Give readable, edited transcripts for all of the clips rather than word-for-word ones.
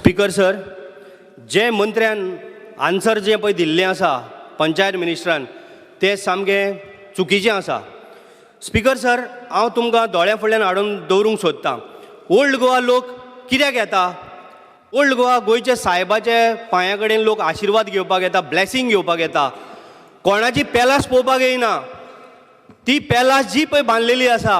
Speaker sir, जे मंत्र्यान answer जे पळय दिल्लें आसा पंचायत मिनिस्टरान तें सामकें चुकीचें आसा. स्पीकर सर, हांव तुमकां दोळ्या फुडल्यान हाडून दवरूंक सोदतां. ओल्ड गोवा लोक कित्याक येता? ओल्ड गोवा गोंयचे साहेबाचे पांया कडेन लोक आशिर्वाद घेवपाक येता, ब्लॅसिंग घेवपाक येता. कोणाची पेलास पळोवपाक येयना. ती पेलास जी पळय बांदलेली आसा,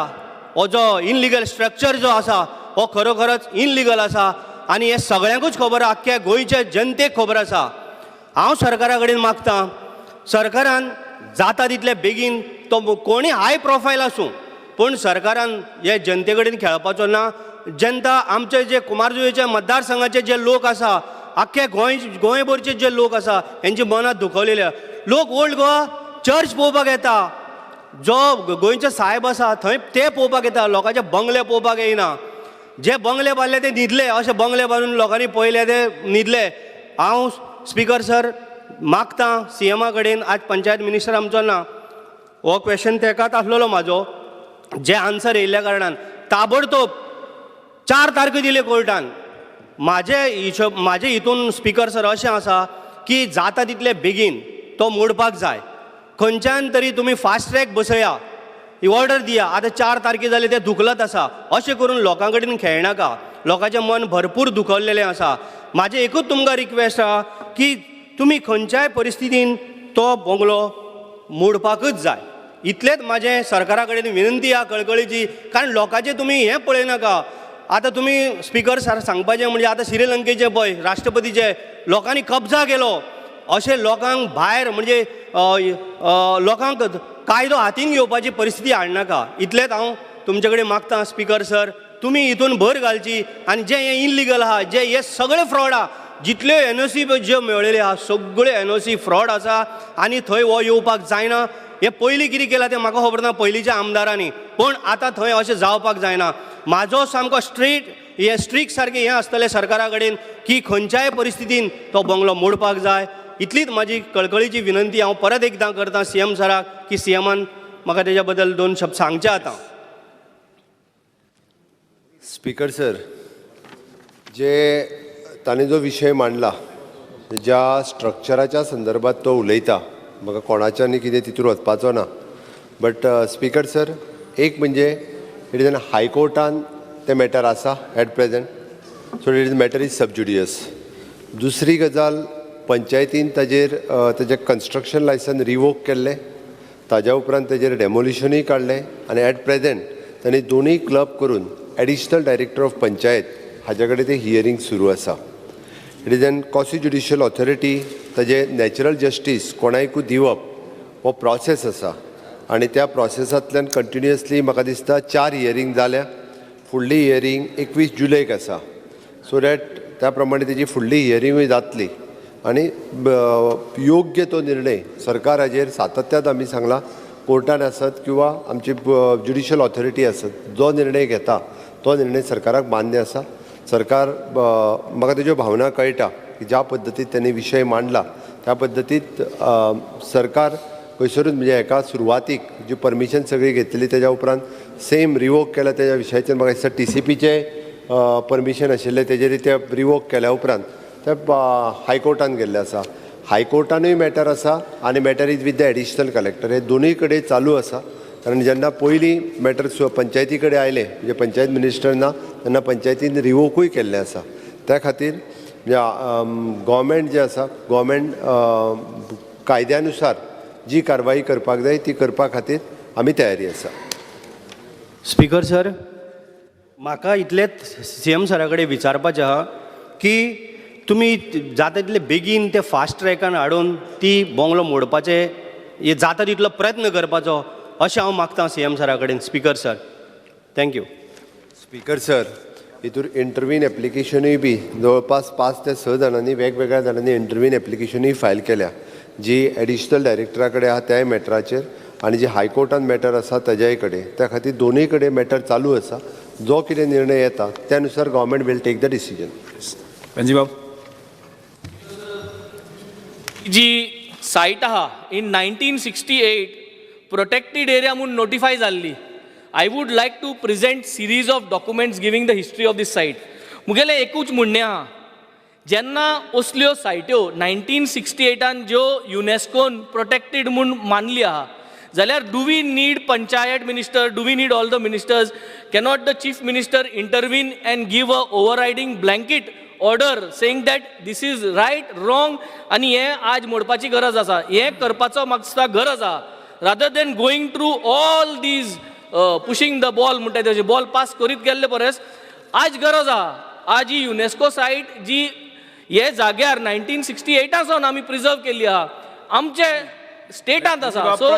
हो जो इनलिगल स्ट्रक्चर जो आसा हो खरोखरच इनलिगल आसा आनी हें सगळ्यांकूच खबर आसा, आख्ख्या गोंयच्या जनतेक खबर आसा. हांव सरकारा कडेन मागतां, सरकारान जाता तितले बेगीन तो कोणी हाय प्रोफायल आसूं पूण सरकारान हे जनते कडेन खेळपाचो ना. जनता आमचे जे कुमारजुंवेच्या मतदारसंघाचे जे लोक आसा, आख्खे गोंयभरचे जे लोक आसा हेंची मनां दुखवलेली आसा. लोक ओल्ड गोवा चर्च पळोवपाक येता, जो गोंयचे साहेब आसा थंय ते पळोवपाक येता, लोकांचे बंगले पळोवपाक येयना. जे बंगले बांदले ते न्हिदले, अशे बंगले बांदून लोकांनी पळयले ते न्हिदले. हांव स्पीकर सर मागतां CMा कडेन, आज पंचायत मिनिस्टर आमचो ना, हो क्वेश्चन तेकाच आसलेलो म्हाजो, जे आन्सर येयल्ल्या कारणान ताबडतोब 4 तारखे दिले कोर्टान. म्हाजे हितून स्पीकर सर अशें आसा की जाता तितले बेगीन तो मोडपाक जाय. खंयच्यान तरी तुमी फास्ट ट्रॅक बसया, ही ऑर्डर दिया. आतां 4 तारखे जाले ते दुखलत आसा. अशें करून लोकां कडेन खेळनाका. लोकांचें मन भरपूर दुखवलेलें आसा. म्हाजें एकूच तुमकां रिक्वेस्ट आसा की तुमी खंयच्याय परिस्थितीन तो बंगलो मोडपाकच जाय. इतलेंच म्हाजें सरकारा कडेन विनंती आहा कळकळीची. कारण लोकांचें तुमी हें पळयनाका. आतां तुमी स्पीकर सर सांगपाचें म्हणजे आतां श्रीलंकेचे पळय राष्ट्रपतीचे लोकांनी कब्जा केलो. अशें लोकांक भायर म्हणजे लोकांक कायदो हातीन घेवपाची परिस्थिती हाडनाका. इतलेंच हांव तुमचे कडेन मागतां स्पीकर सर, तुमी हितून भर घालची आनी जे हें इनलिगल आहा, जे हे सगळे फ्रॉड आहा, जितल्यो NOC ज्यो मेळयले आहा सगळे NOC फ्रॉड आसा आनी थंय हो येवपाक जायना. हे पयलीं कितें केलां तें म्हाका खबर ना पयलींच्या आमदारांनी, पूण आतां थंय अशें जावपाक जायना. म्हाजो सामको स्ट्रीक सारकें हें आसतलें सरकारा कडेन की खंयच्याय परिस्थितीन तो बंगलो मोडपाक जाय. इतलीच म्हाजी कळकळीची विनंती हांव परत एकदां करतां CM सराक की CMान म्हाका तेज्या बद्दल 2 शब्द सांगचे आतां. स्पीकर सर, ताणें जो विशय मांडला, ज्या स्ट्रक्चराच्या संदर्भात तो उलयता, म्हाका कोणाच्यानी कितें तितूर वचपाचो ना. बट स्पीकर सर, एक म्हणजे इट इज एन हायकोर्टान तें मॅटर आसा at present, so it is matter is subjudice. दुसरी गजाल, पंचायतीन तेजें कन्स्ट्रक्शन लायसन रिवोक केल्लें, ताज्या उपरांत तेजेर डेमोलिशनूय काडलें आनी एट प्रेझेंट तांणी दोनूय क्लब करून एडिशनल डायरेक्टर ऑफ पंचायत हाजे कडेन तें हियरींग सुरू आसा. It is N quasi judicial authority, ताजें नॅचरल जस्टीस कोणायकूय दिवप हो प्रोसेस आसा आनी त्या प्रोसेसांतल्यान कंटिन्युअसली म्हाका दिसता 4 हियरींग जाल्या. फुडली हियरींग 21 जुलैक आसा. सो दॅट त्या प्रमाणे तेजी फुडली हियरींगूय जातली आनी योग्य तो निर्णय सरकार हाजेर सातत्यान आमी सांगला, कोर्टान आसत किंवा आमची ज्युडिशियल ऑथॉरिटी आसत, जो निर्णय घेता तो निर्णय सरकाराक मान्य आसा. सरकार म्हाका तेज्यो भावना कळटा की ज्या पद्दतीन त्यांनी विशय मांडला त्या पद्दतीत सरकार खंयसरूच म्हणजे हेका सुरवातीक जी परमिशन सगळी घेतली तेज्या उपरांत सेम रिवोक केला तेज्या विशयाचेर म्हाका दिसता TCPचे परमिशन आशिल्लें तेजेर ते रिवोक केल्या उपरांत ते हायकोर्टान गेल्ले आसा. हायकोर्टानूय मॅटर आसा आनी matter is with the additional collector. हे दोनूय कडेन चालू आसा. कारण जेन्ना पयलीं मॅटर पंचायती कडेन आयले म्हणजे पंचायत मिनिस्टर ना तेन्ना पंचायतीन रिवोकूय केल्लें आसा. त्या खातीर गव्हर्मेंट जे आसा, गव्हर्मेंट कायद्यानुसार जी कारवाई करपाक जाय ती करपा खातीर आमी तयारी आसा. स्पीकर सर, म्हाका इतलेंच CM सरा कडेन विचारपाचें आहा की तुमी जाता तितले बेगीन ते फास्ट ट्रॅकान हाडून ती बंगलो मोडपाचे हे जाता तितलो प्रयत्न करपाचो अशें हांव मागतां CM सरा कडेन. Speaker sir, thank you. Speaker sir, हितूर इंटरव्हीन एप्लिकेशनूय बी जवळपास 5 ते 6 जाणांनी वेगवेगळ्या जाणांनी इंटरव्हीन एप्लिकेशनूय फायल केल्या, जी एडिशनल डायरेक्टरा कडेन आहा त्याय मॅटराचेर आनी जी हायकोर्टान मॅटर आसा ताज्याय कडेन. त्या खातीर दोनूय कडेन मॅटर चालू आसा. जो कितें निर्णय येता त्या नुसार government will take the decision. पंजीबाब, जी सायट आहा इन 1968 प्रोटेक्टेड एरिया म्हणून नोटिफाय जाल्ली. I would like to present series of documents giving the history of this site. मुगेलें एकूच म्हणणें आहा जेन्ना असल्यो सायट्यो 1968 ज्यो युनेस्कोन प्रोटेक्टेड म्हूण मानली आहा, जाल्यार do we need panchayat minister, do we need all the ministers, cannot the chief minister intervene and give a overriding blanket order saying that this is right wrong, आनी हें आज मोडपाची गरज आसा, हें करपाचो म्हाका दिसता गरज आहा, rather than going through all these pushing the ball म्हणटा तशें बॉल पास करीत गेल्ले परस आज गरज आहा. आज ही युनेस्को सायट जी हे जाग्यार 1968 सावन आमी प्रिजर्व केल्ली आहा, आमचे स्टेटांत आसा. So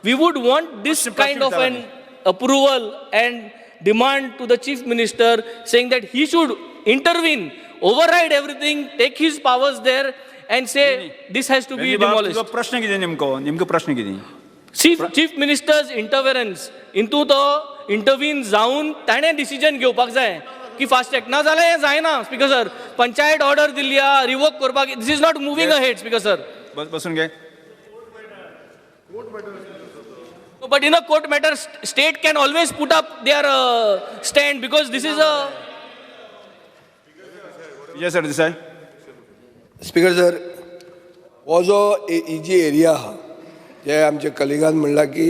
we would want this kind of an approval and demand to the chief minister saying that he should intervene, override everything, take his powers there and say this has to be demolished. प्रश्न कितें नेमको प्रश्न कितें? Chief ministers interference इंतू तो intervene जावन ताणें decision घेवपाक जाय की फास्ट ट्रॅक ना जाल्यार हें जायना. स्पीकर सर, पंचायत ऑर्डर दिल्ली आहा रिवोक करपाक, this is not moving ahead. Speaker sir, बसून घे. but in a court matter state can always put up their stand because this is a Vijay Sardesai. Speaker sir, हो जो ही जी एरिया आहा जे आमचे कलिगान म्हणला की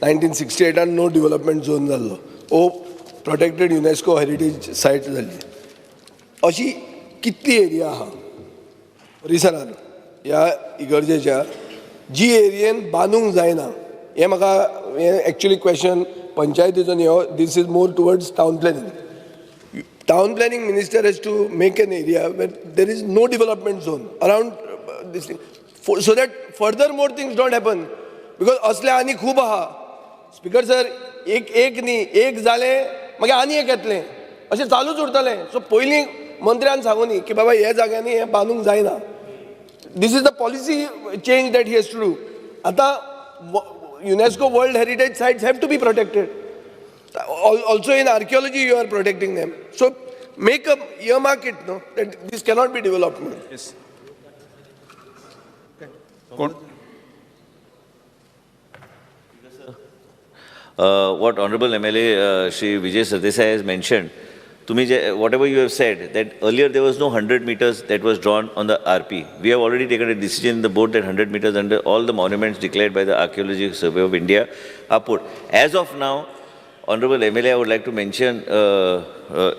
1968 नो डेव्हलपमेंट झोन जाल्लो, हो प्रोटेक्टेड युनेस्को हेरिटेज सायट जाल्ली. अशी कितली एरिया आहा परिसरान ह्या इगर्जेच्या जी एरियेन बांदूंक जायना? हें म्हाका एक्चुअली क्वेश्चन पंचायतीचो न्ही हो, this is more towards town planning. Town planning minister has to make an area where there is no development zone around this thing, so that further more things don't happen, because असले आनी खूब आहा. Speaker sir, एक न्ही एक जालें मागीर आनी एक येतलें अशें चालूच उरतलें. सो पयलीं मंत्र्यान सांगूं न्ही की बाबा ह्या जाग्यांनी हें बांदूंक जायना. This is the policy change that he has to do. आतां UNESCO world heritage sites have to be protected. Also in archaeology you are protecting them, so make a earmark it, no, that this cannot be developed. Yes. कोण? What Honorable MLA Shri Vijay Sardesai has mentioned, whatever you have said, that earlier there was no 100 meters that was drawn on the RP. We have already taken a decision in the board that 100 meters under all the monuments declared by the Archaeological Survey of India are put. As of now, Honorable MLA, I would like to mention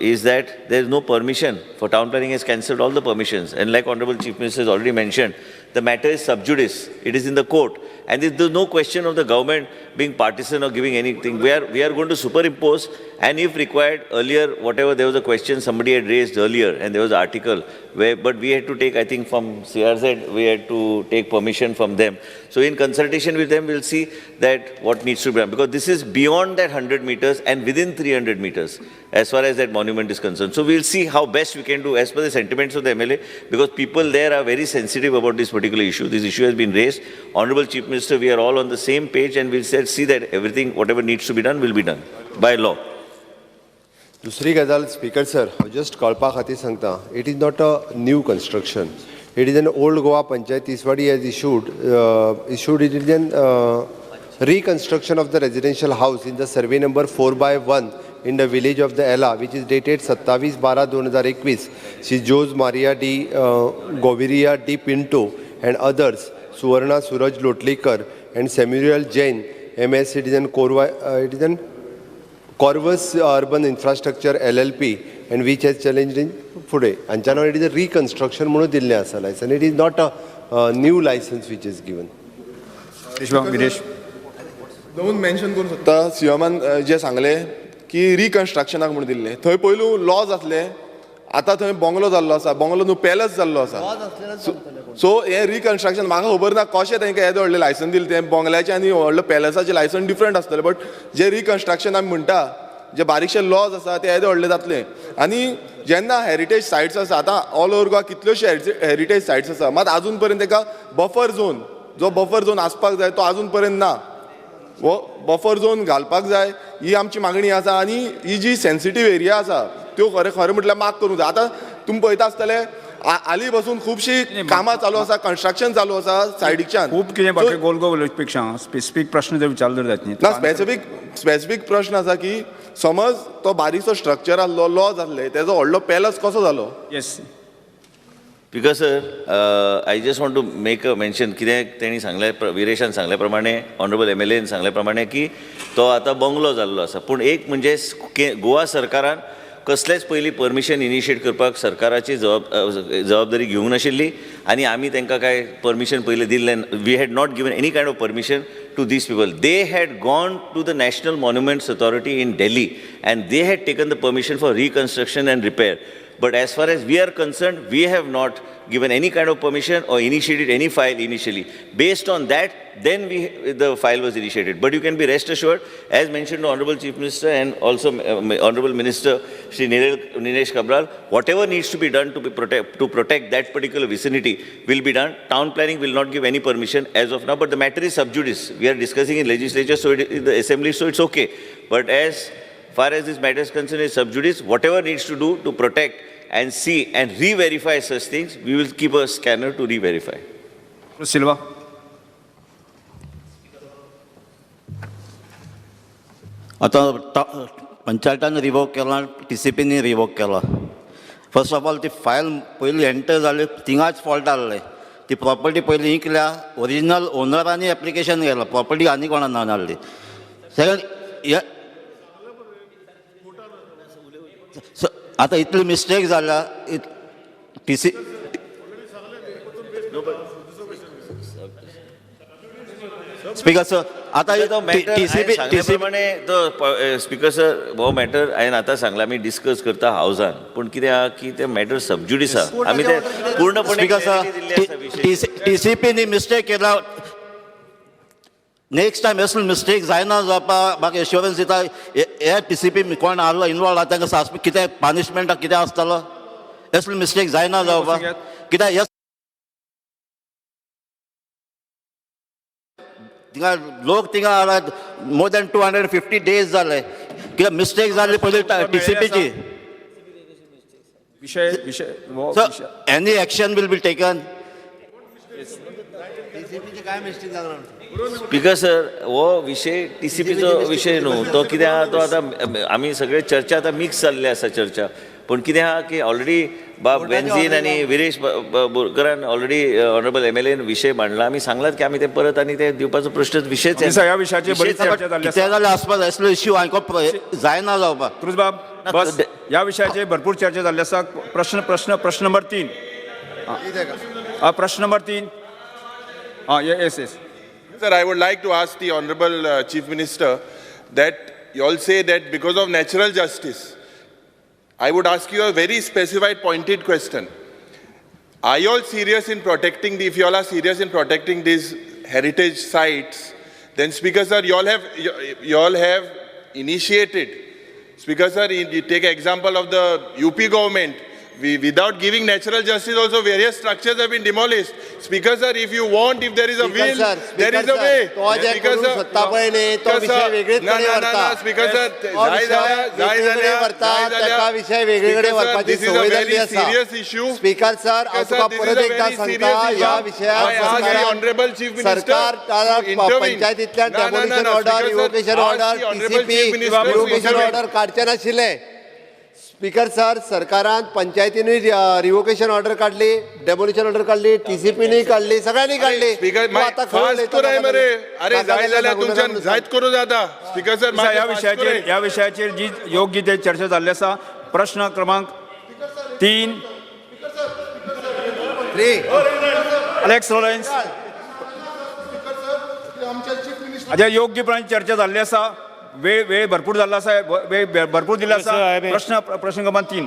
is that there is no permission for town planning has cancelled all the permissions, and like Honorable Chief Minister has already mentioned, the matter is sub judice. It is in the court, and there is no question of the government being partisan or giving anything. We are going to superimpose, and if required, earlier whatever there was a question somebody had raised earlier, and there was an article where, but we had to take, I think from CRZ, we had to take permission from them. So in consultation with them, we'll see that what needs to be done, because this is beyond that 100 meters and within 300 meters as far as that monument is concerned. So we'll see how best we can do as per the sentiments of the MLA, because people there are very sensitive about this particular issue. This issue has been raised. Honorable Chief Minister, we are all on the same page, and we'll see that everything, whatever needs to be done, will be done by law. दुसरी गजाल speaker sir, हांव just कळपा खातीर सांगता, it is not a new construction. It is an old Goa panchayat Tiswadi as issued it is an reconstruction of the residential house in the survey number 4/1 in the village of the Ella, which is dated 27/12/2021. She Jose Maria D. Goviria D. Pinto and others, Suvarna Suraj Lotlikar and Samuel Jain, MS Citizen Corvus Urban Infrastructure LLP, and which has challenged in फुडें. हांच्या नांव it is a reconstruction म्हणून दिल्लें आसा licence. It is not a new licence which is given. विदेश दोन mention करूंक सोदता. सीएमान जे सांगलें की रिकन्स्ट्रक्शनाक म्हणून दिल्लें, थंय पयलू लॉ जातले, आतां थंय बंगलो जाल्लो आसा, बंगलो न्हू पॅलस जाल्लो आसा. सो हें रिकन्स्ट्रक्शन म्हाका खबर ना कशें तांकां येदे व्हडलें लायसन दिलें. तें बंगल्याचें आनी व्हडलो पॅलसाचें लायसन डिफरंट आसतलें, बट जे रिकन्स्ट्रक्शन आमी म्हणटा, जे बारीकशे लॉज आसा ते येदे व्हडले जातले. आनी जेन्ना हेरिटेज सायट्स आसा, आतां ऑल ओवर गोवा कितल्योशे हेरिटेज सायट्स आसा, मात आजून पर्यंत ताका बफर झोन, जो बफर झोन आसपाक जाय तो आजून पर्यंत ना. वो बफर झोन घालपाक जाय ही आमची मागणी आसा. आनी ही जी सेन्सिटीव एरिया आसा त्यो खरें म्हटल्यार माग करूंक जाय. आतां तुमी पळयता आसतले हालीं पासून खुबशीं कामां चालू आसा, कन्स्ट्रक्शन चालू आसा सायडीच्यान. खूब कितें बाकी गोल गोल पेक्षा स्पेसिफीक प्रश्न जर विचारले जायत न्ही. ना, स्पेसिफीक प्रश्न आसा की समज तो बारीकसो स्ट्रक्चर आसलो, लॉ जाल्ले, तेजो व्हडलो पॅलस कसो जालो? Yes, Because sir, I just want to make a mention कितें तेणी सांगल्या विरेशान सांगल्या प्रमाणे ऑनरेबल MLAन सांगल्या प्रमाणे की तो आतां बंगलो जाल्लो आसा पूण एक म्हणजे गोवा सरकारान कसलेच पयलीं परमिशन इनिशिएट करपाक सरकाराची जबाबदारी घेवंक नाशिल्ली आनी आमी तांकां काय परमिशन पयलीं दिल्लें we had not given any kind of permission to this people they had gone to the national monuments authority in Delhi and they had taken the permission for reconstruction and repair. But as far as we are concerned, we have not given any kind of permission or initiated any file initially. Based on that, then the file was initiated. But you can be rest assured, as mentioned to Honorable Chief Minister and also Honorable Minister Shri Nilesh Kabral, whatever needs to be done to protect that particular vicinity will be done. Town planning will not give any permission as of now, but the matter is sub judice. We are discussing in legislature, so in the assembly, so it's okay. But as far as this matter is concerned, is sub judice. Whatever needs to do to protect and see and re-verify such things, we will keep a scanner to re-verify. Silva. आता पंचायतान revoke केला TCPनी revoke केला. First of all ती file पयली enter जाली थिंगाच fault आसले. ती property पयली ही केल्या ओरिजिनल ओनरांनी एप्लिकेशन केला प्रॉपर्टी आनी कोणान ना हाडली. सेकंड आता इतली मिस्टेक जाल्या स्पीकर सर आता TCP स्पीकर सर हो मॅटर हांवें आतां सांगला आमी डिस्कस करता हावजान पूण कितें आहा की ते मॅटर सबज्युडीस आहा आमी ते पूर्णपणे TCPनी मिस्टेक केला. नेक्स्ट टायम असली मिस्टेक जायना जावपाक म्हाका एश्युरन्स दिता हे TCP कोण आसलो इनवॉल्व आहा तांकां सासपी कितें पानिशमेंट कितें आसतलो असली मिस्टेक जायना जावपाक कित्याक हे थिंगा लोक थिंगा मोर दॅन 250 days जाले कित्याक मिस्टेक जाल्ली पयली TCPची. So any action will be taken. Speaker sir हो विशय TCPचो विशय न्हू तो कितें आहा तो आतां आमी सगळे चर्चा आतां मिक्स जाल्ले आसा चर्चा पूण कितें आहा की ऑलरेडी बाब बेन्झीन आनी विरेश बोरकरान ऑलरेडी ऑनरेबल MLAन विशय मांडला आमी सांगलात की आमी ते परत आनी ते दिवपाचो प्रश्न विशयच ह्या विशयाचेर बरीच चर्चा जाल्ली आसा. कितें जाल्यार आसपास असलो इश्यू हांकां जायना जावपाक. क्रुजबाब बस ह्या विशयाचेर भरपूर चर्चा जाल्ली आसा. प्रश्न नंबर 3 प्रश्न number 3 yes. Sir, I would like to ask the Honorable Chief Minister that you all say that because of natural justice, I would ask you a very specified, pointed question. Are you all serious in protecting if you all are serious in protecting these heritage sites, then Speaker Sir, you all have initiated. Speaker Sir, you take example of the UP government. Without giving natural justice, also various structures have been demolished. Speaker Sir, if you want, if there is a will, there is a way. Speaker Sir, Speaker Sir, this is a very serious issue. Speaker Sir, I ask the Honorable Chief Minister to intervene. Demolition order revocation order TCP revocation order काडचे नाशिल्ले. Speaker sir सरकारान पंचायतींनी revocation order काढली demolition order काढली TCPनी काढली सगळ्यांनी काढली. आता अरे जाय जाल्यार तुमच्यान जायत करू जाता. स्पीकर सर या विशयाचेर जी योग्य ते चर्चा जाल्ली आसा. प्रश्न क्रमांक 3 अलेक्स लॉरेन्स हाज्या योग्यपणान चर्चा जाल्ली आसा. वेळ भरपूर जाल्लो आसा वेळ भरपूर दिल्लो आसा. प्रश्न क्रमांक 3